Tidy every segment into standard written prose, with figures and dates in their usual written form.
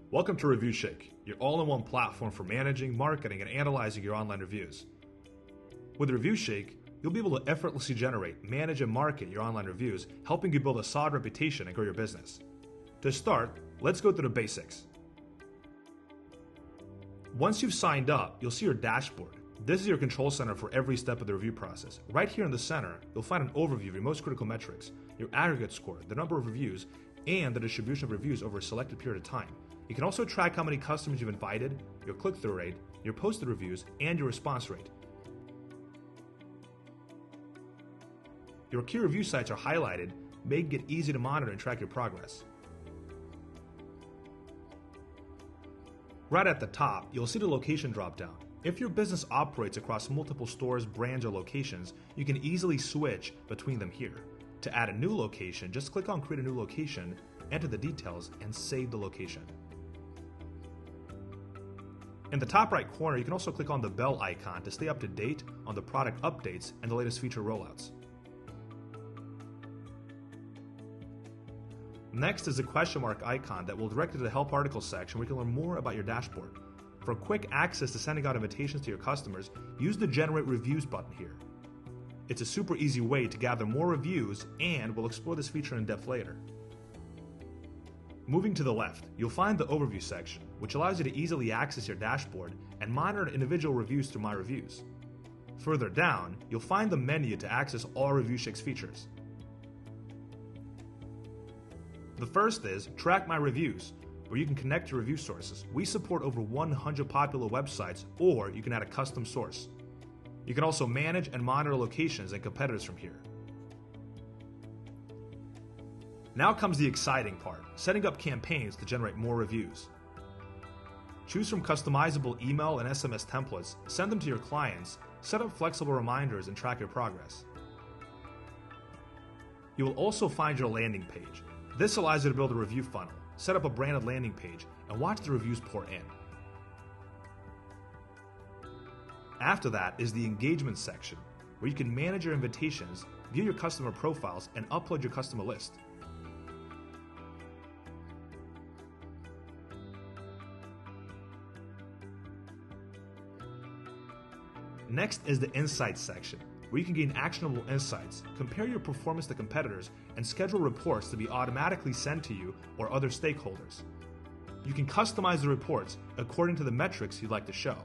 Welcome to Reviewshake, your all-in-one platform for managing, marketing, and analyzing your online reviews. With Reviewshake, you'll be able to effortlessly generate, manage, and market your online reviews, helping you build a solid reputation and grow your business. To start, let's go through the basics. Once you've signed up, you'll see your dashboard. This is your control center for every step of the review process. Right here in the center, you'll find an overview of your most critical metrics, your aggregate score, the number of reviews, and the distribution of reviews over a selected period of time. You can also track how many customers you've invited, your click-through rate, your posted reviews, and your response rate. Your key review sites are highlighted, making it easy to monitor and track your progress. Right at the top, you'll see the location dropdown. If your business operates across multiple stores, brands, or locations, you can easily switch between them here. To add a new location, just click on Create a New Location, enter the details, and save the location. In the top right corner, you can also click on the bell icon to stay up to date on the product updates and the latest feature rollouts. Next is the question mark icon that will direct you to the Help Articles section where you can learn more about your dashboard. For quick access to sending out invitations to your customers, use the Generate Reviews button here. It's a super easy way to gather more reviews, and we'll explore this feature in depth later. Moving to the left, you'll find the Overview section, which allows you to easily access your dashboard and monitor individual reviews through My Reviews. Further down, you'll find the menu to access all Reviewshake's features. The first is Track My Reviews, where you can connect your review sources. We support over 100 popular websites, or you can add a custom source. You can also manage and monitor locations and competitors from here. Now comes the exciting part, setting up campaigns to generate more reviews. Choose from customizable email and SMS templates, send them to your clients, set up flexible reminders, and track your progress. You will also find your landing page. This allows you to build a review funnel, set up a branded landing page, and watch the reviews pour in. After that is the engagement section, where you can manage your invitations, view your customer profiles, and upload your customer list. Next is the Insights section, where you can gain actionable insights, compare your performance to competitors, and schedule reports to be automatically sent to you or other stakeholders. You can customize the reports according to the metrics you'd like to show.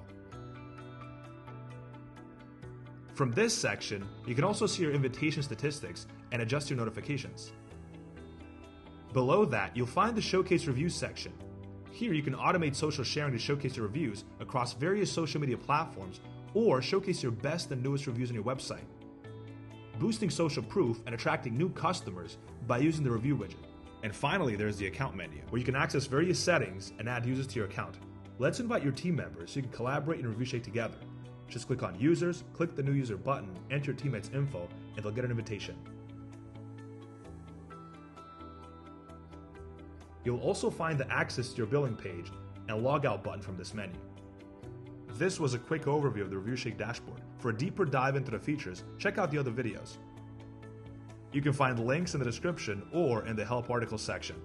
From this section, you can also see your invitation statistics and adjust your notifications. Below that, you'll find the Showcase Reviews section. Here you can automate social sharing to showcase your reviews across various social media platforms or showcase your best and newest reviews on your website. Boosting social proof and attracting new customers by using the review widget. And finally, there's the account menu, where you can access various settings and add users to your account. Let's invite your team members so you can collaborate and Reviewshake together. Just click on Users, click the New User button, enter your teammate's info, and they'll get an invitation. You'll also find the access to your billing page and logout button from this menu. This was a quick overview of the Reviewshake dashboard. For a deeper dive into the features, check out the other videos. You can find links in the description or in the Help Articles section.